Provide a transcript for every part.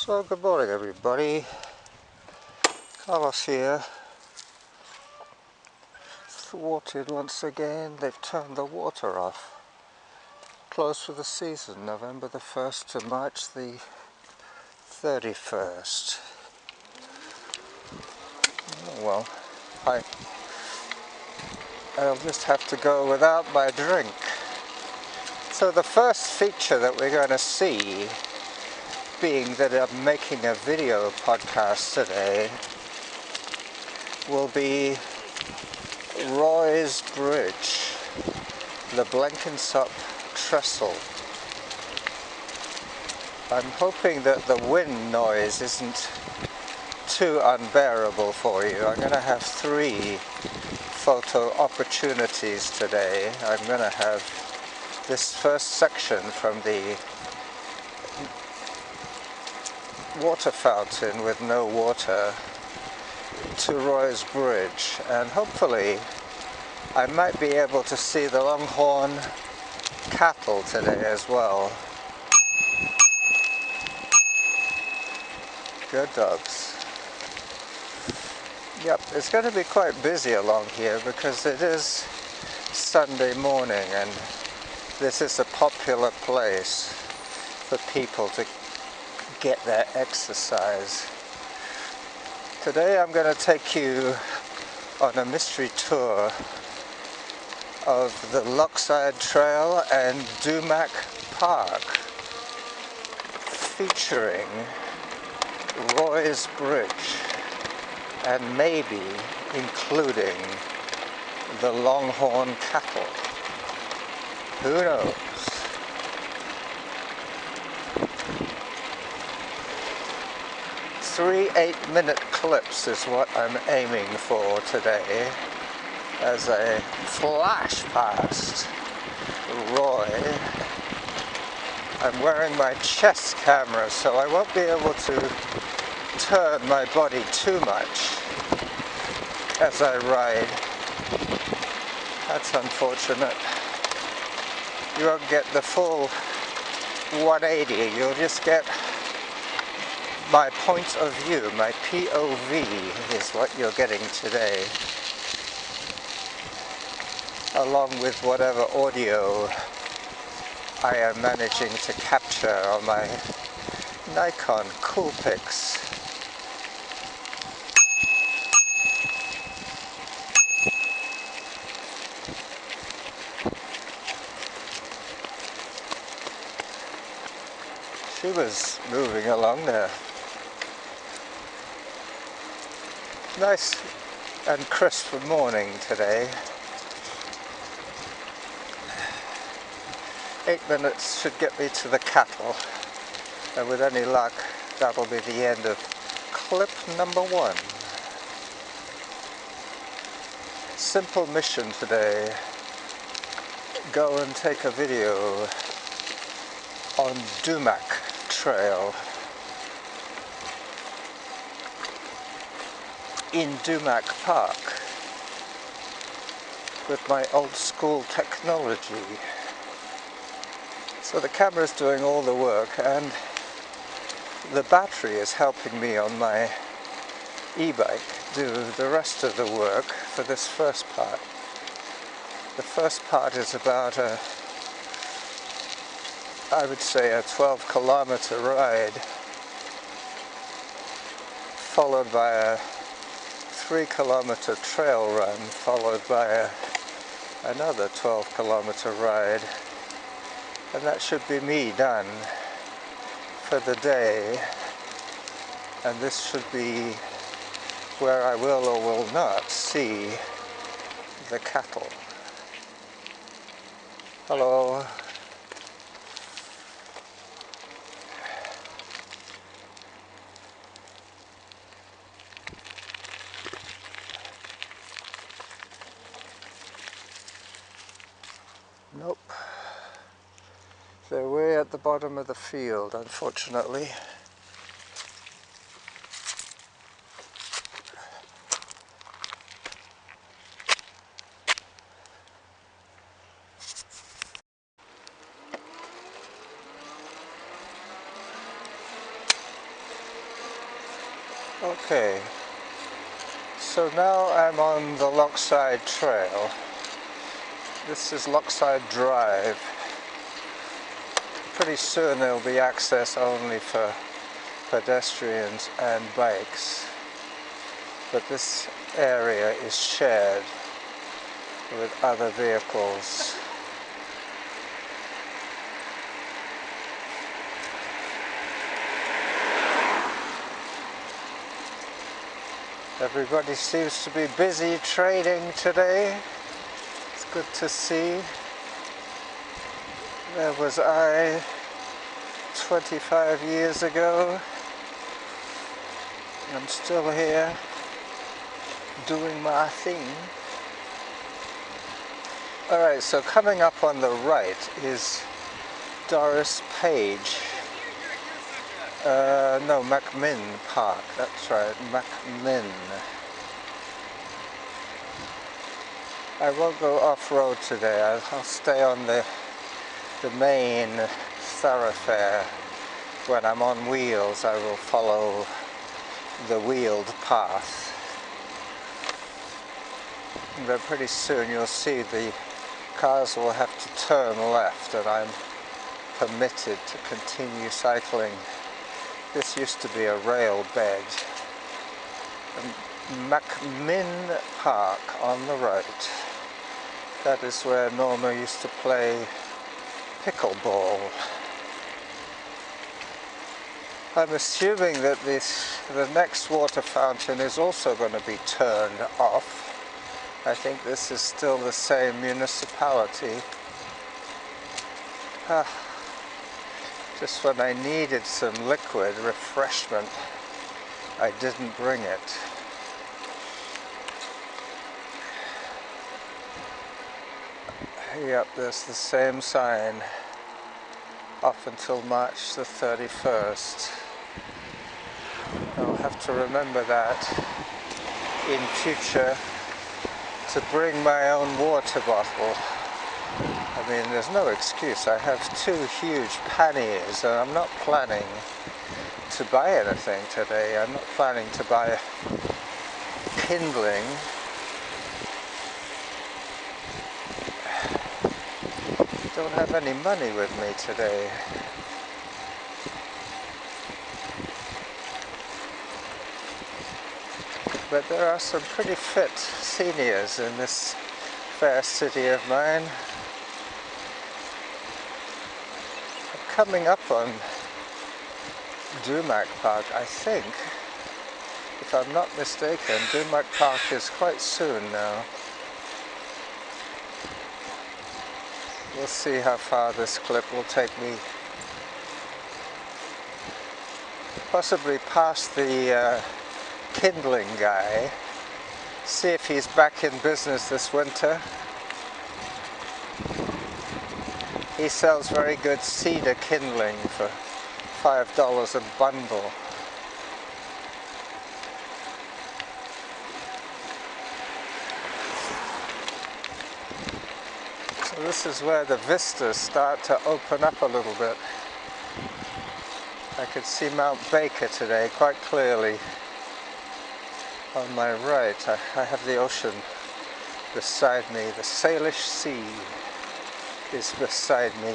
So good morning everybody, Carlos here. Thwarted once again, they've turned the water off. Closed for the season, November the 1st to March the 31st. Oh well, I'll just have to go without my drink. So the first feature that we're going to see, being that I'm making a video podcast today, will be Roy's Bridge, the Blenkinsop trestle. I'm hoping that the wind noise isn't too unbearable for you. I'm going to have 3 photo opportunities today. I'm going to have this first section from the water fountain with no water to Roy's Bridge, and hopefully I might be able to see the longhorn cattle today as well. Good dogs. Yep, it's going to be quite busy along here because it is Sunday morning and this is a popular place for people to get their exercise. Today I'm going to take you on a mystery tour of the Lockside Trail and Dumac Park, featuring Roy's Bridge and maybe including the longhorn cattle. Who knows? Three 8-minute clips is what I'm aiming for today as I flash past Roy. I'm wearing my chest camera, so I won't be able to turn my body too much as I ride. That's unfortunate. You won't get the full 180, you'll just get my point of view, my POV is what you're getting today, along with whatever audio I am managing to capture on my Nikon Coolpix. She was moving along there. Nice and crisp morning today. 8 minutes should get me to the cattle, and with any luck that'll be the end of clip number 1. Simple mission today. Go and take a video on Dumac Trail in Doumac Park with my old school technology. So the camera's doing all the work and the battery is helping me on my e-bike do the rest of the work for this first part. The first part is about I would say a 12-kilometer ride, followed by a 3-kilometer trail run, followed by another 12-kilometer ride, and that should be me done for the day. And this should be where I will or will not see the cattle. Hello. Nope. They're way at the bottom of the field, unfortunately. Okay, so now I'm on the Lockside Trail. This is Lockside Drive. Pretty soon there'll be access only for pedestrians and bikes, but this area is shared with other vehicles. Everybody seems to be busy trading today. It's good to see. There was I 25 years ago. I'm still here doing my thing. Alright, so coming up on the right is Doris Page. No, McMinn Park, that's right, McMinn. I won't go off-road today, I'll stay on the main thoroughfare. When I'm on wheels, I will follow the wheeled path. But pretty soon you'll see the cars will have to turn left, and I'm permitted to continue cycling. This used to be a rail bed. McMinn Park on the right. That is where Norma used to play pickleball. I'm assuming that the next water fountain is also going to be turned off. I think this is still the same municipality. Just when I needed some liquid refreshment, I didn't bring it. Yep, there's the same sign. Off until March the 31st. I'll have to remember that in future to bring my own water bottle. I mean, there's no excuse. I have 2 huge panniers and I'm not planning to buy anything today. I'm not planning to buy kindling. Don't have any money with me today. But there are some pretty fit seniors in this fair city of mine. I'm coming up on Dumac Park, I think. If I'm not mistaken, Dumac Park is quite soon now. We'll see how far this clip will take me. Possibly past the kindling guy. See if he's back in business this winter. He sells very good cedar kindling for $5 a bundle. So this is where the vistas start to open up a little bit. I could see Mount Baker today quite clearly. On my right, I have the ocean beside me. The Salish Sea is beside me.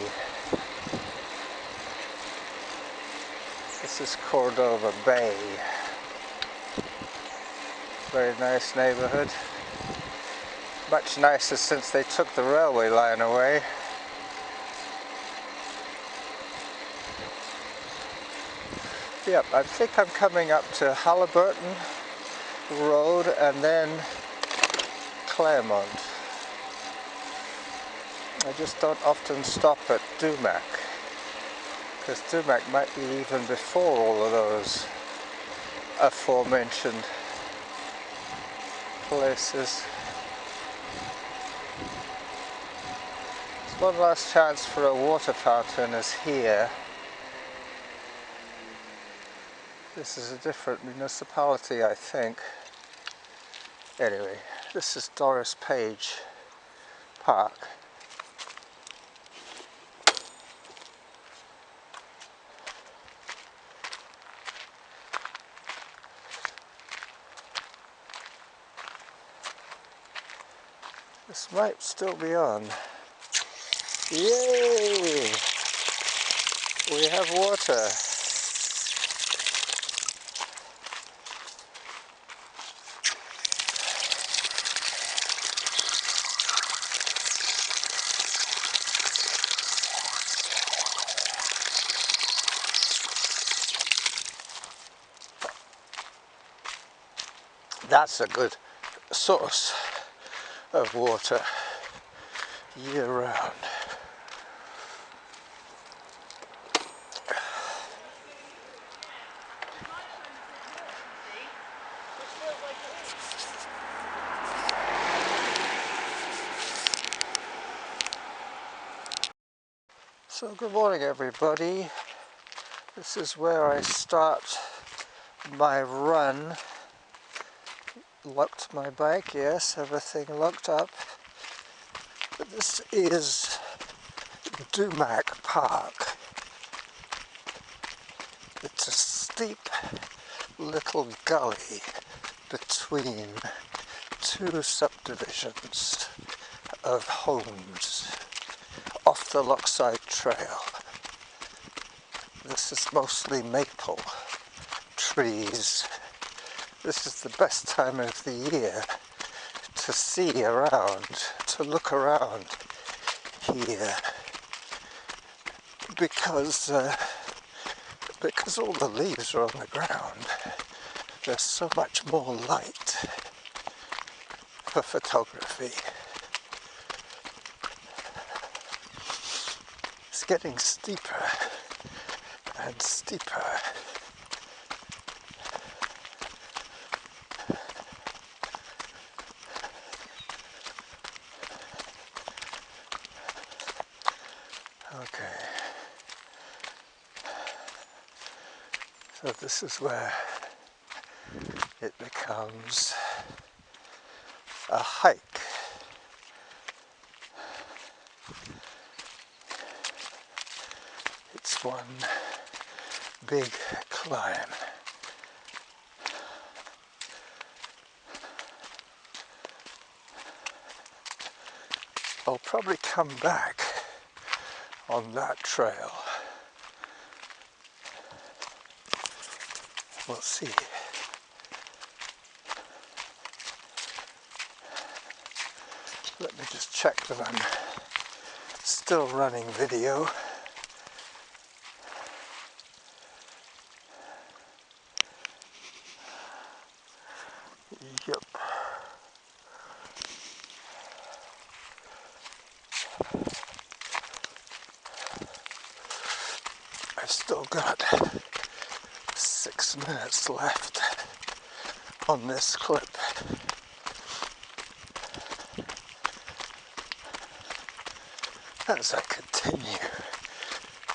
This is Cordova Bay. Very nice neighborhood. Much nicer since they took the railway line away. Yep, I think I'm coming up to Halliburton Road and then Claremont. I just don't often stop at Doumac, because Doumac might be even before all of those aforementioned places. One last chance for a water fountain is here. This is a different municipality, I think. Anyway, this is Doris Page Park. This might still be on. Yay! We have water. That's a good source of water year round. So good morning everybody. This is where I start my run. Locked my bike, yes, everything locked up. But this is Dumac Park. It's a steep little gully between two subdivisions of homes off the Lockside Trail. This is mostly maple trees. This is the best time of the year to see around, to look around here, because all the leaves are on the ground. There's so much more light for photography. It's getting steeper and steeper. Okay, so this is where it becomes a hike. It's one big climb. I'll probably come back on that trail. We'll see. Let me just check that I'm still running video. Yep. I've still got 6 minutes left on this clip. As I continue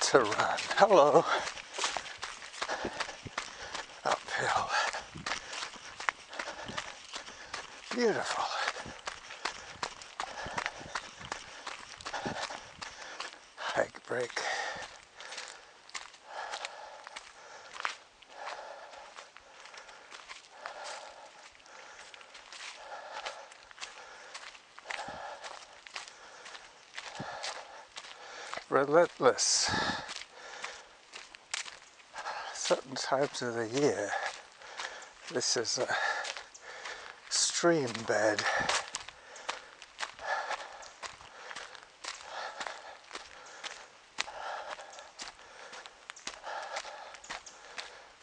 to run. Hello. Uphill. Beautiful. Hike break. Relentless. Certain times of the year, this is a stream bed.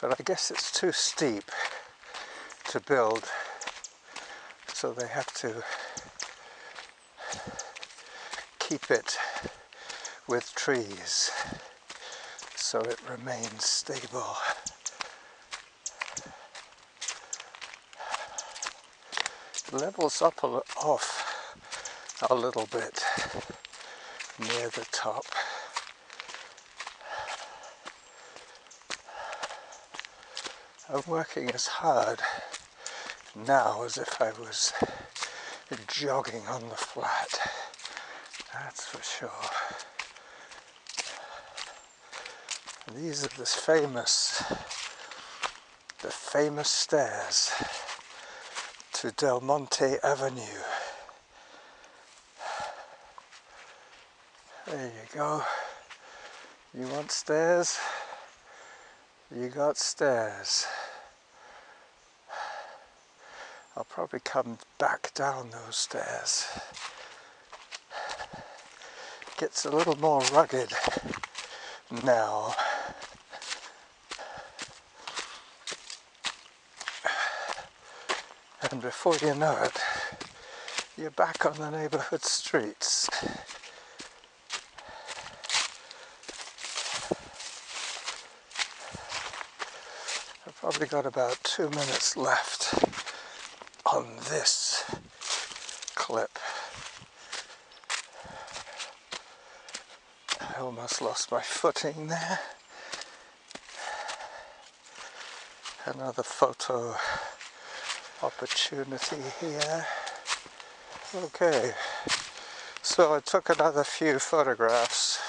But I guess it's too steep to build, so they have to keep it with trees so it remains stable. Levels up off a little bit near the top. I'm working as hard now as if I was jogging on the flat, that's for sure. These are the famous stairs to Monte Avenue. There you go. You want stairs? You got stairs. I'll probably come back down those stairs. Gets a little more rugged now. And before you know it, you're back on the neighborhood streets. I've probably got about 2 minutes left on this clip. I almost lost my footing there. Another photo opportunity here. Okay, so I took another few photographs,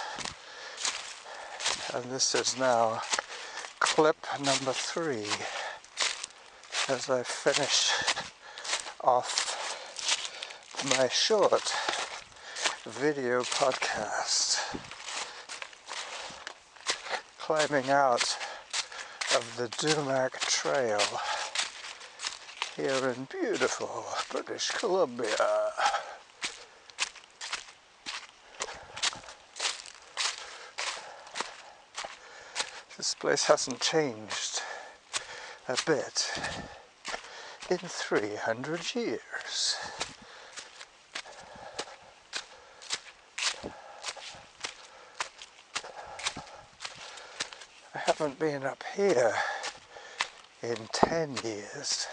and this is now clip number 3 as I finish off my short video podcast, climbing out of the Dumac Trail here in beautiful British Columbia. This place hasn't changed a bit in 300 years. I haven't been up here in 10 years.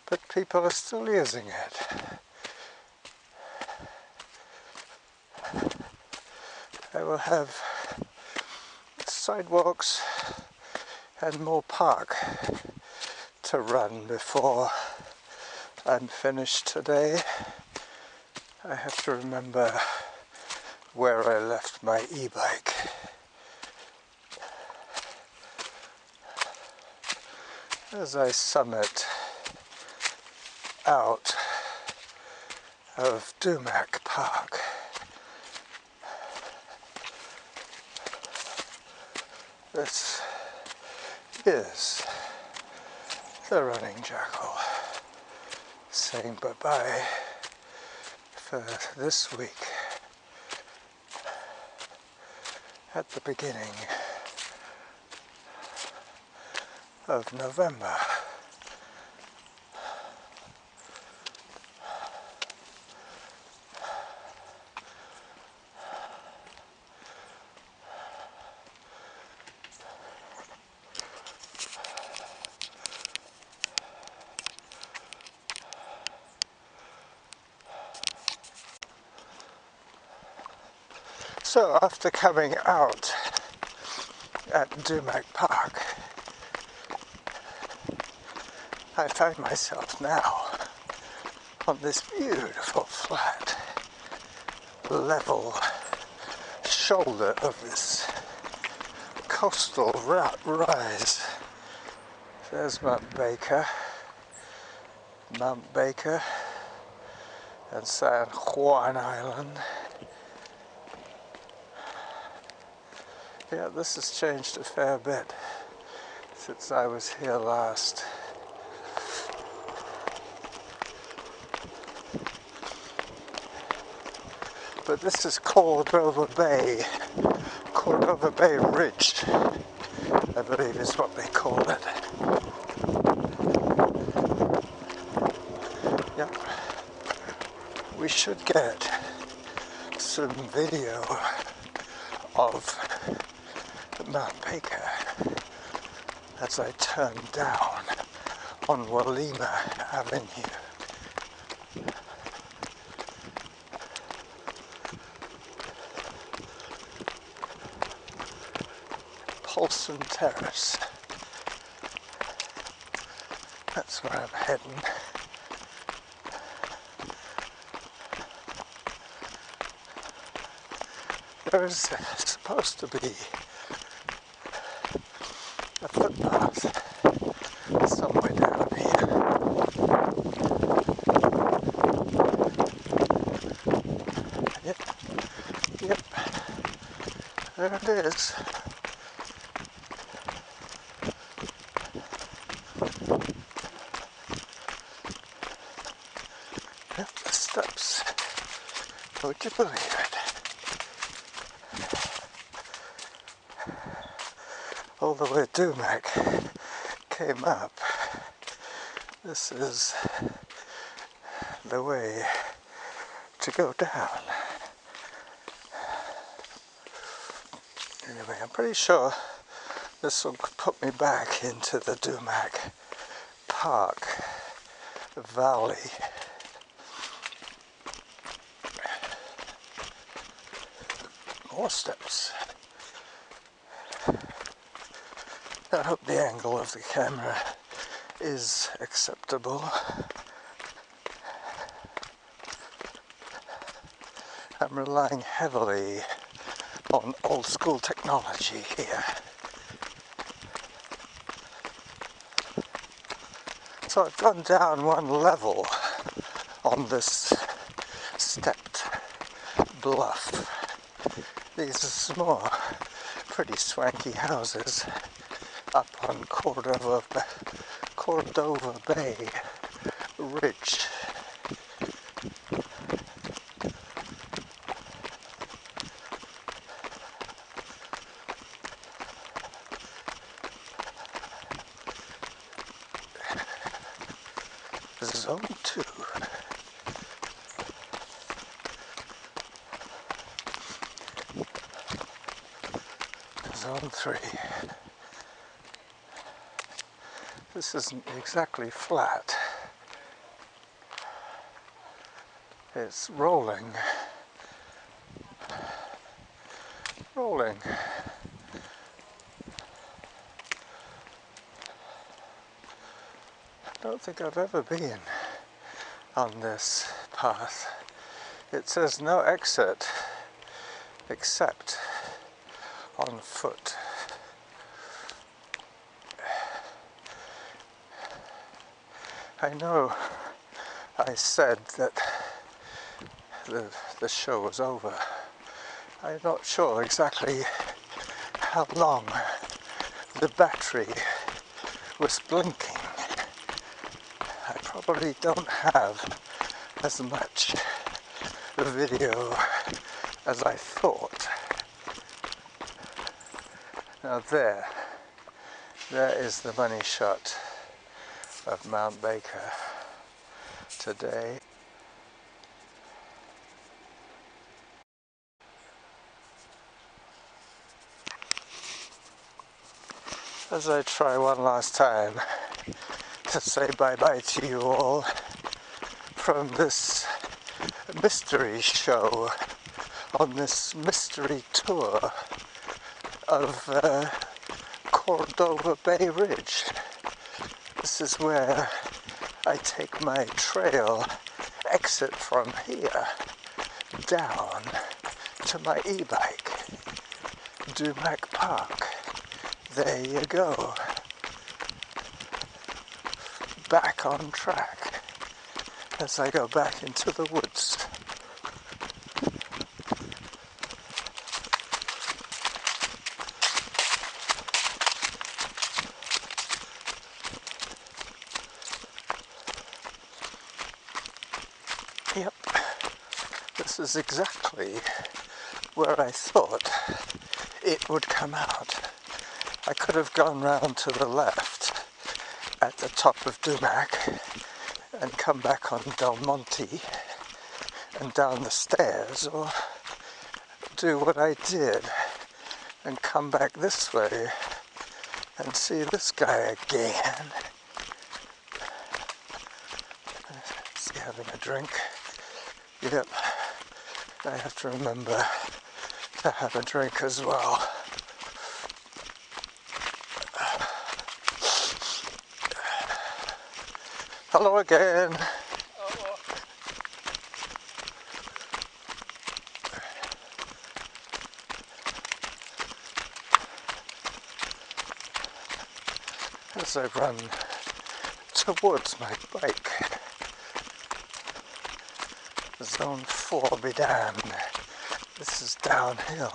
But people are still using it. I will have sidewalks and more park to run before I'm finished today. I have to remember where I left my e-bike. As I summit out of Doumac Park. This is the running jackal saying bye-bye for this week at the beginning of November. So after coming out at Dumac Park, I find myself now on this beautiful flat, level shoulder of this coastal rise. There's Mount Baker, and San Juan Island. Yeah, this has changed a fair bit since I was here last. But this is Cordova Bay Ridge, I believe is what they call it. Yep. We should get some video of Mount Baker as I turn down on Cordova Avenue. Paulson Terrace. That's where I'm heading. There's supposed to be a footpath somewhere down here. There it is. Yep, the steps. Would you believe it? All the way Doumac came up. This is the way to go down. Anyway, I'm pretty sure this will put me back into the Dumac Park Valley. More steps. I hope the angle of the camera is acceptable. I'm relying heavily on old school technology here. So I've gone down one level on this stepped bluff. These are small, pretty swanky houses up on Cordova Bay Ridge. Zone 2. Zone 3. This isn't exactly flat. It's rolling. Rolling. I don't think I've ever been on this path. It says no exit except on foot. I know I said that the show was over. I'm not sure exactly how long the battery was blinking. I probably don't have as much video as I thought. Now there is the money shot of Mount Baker today. As I try one last time to say bye-bye to you all from this mystery show on this mystery tour of Cordova Bay Ridge. This is where I take my trail exit from here down to my e-bike, Dumac Park. There you go. Back on track as I go back into the woods. Yep, this is exactly where I thought it would come out. I could have gone round to the left at the top of Doumac and come back on Del Monte and down the stairs, or do what I did and come back this way and see this guy again. Is he having a drink? Yep, I have to remember to have a drink as well. Hello again. Hello. As I run towards my bike. Zone 4 be damned. This is downhill.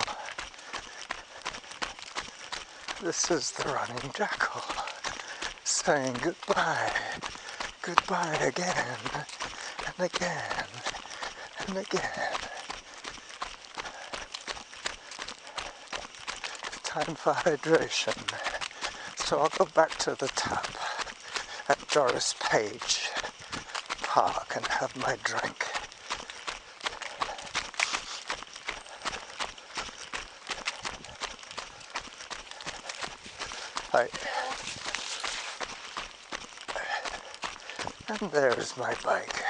This is the running jackal saying goodbye, goodbye again and again and again. Time for hydration. So I'll go back to the tap at Doris Page Park and have my drink. And there's my bike.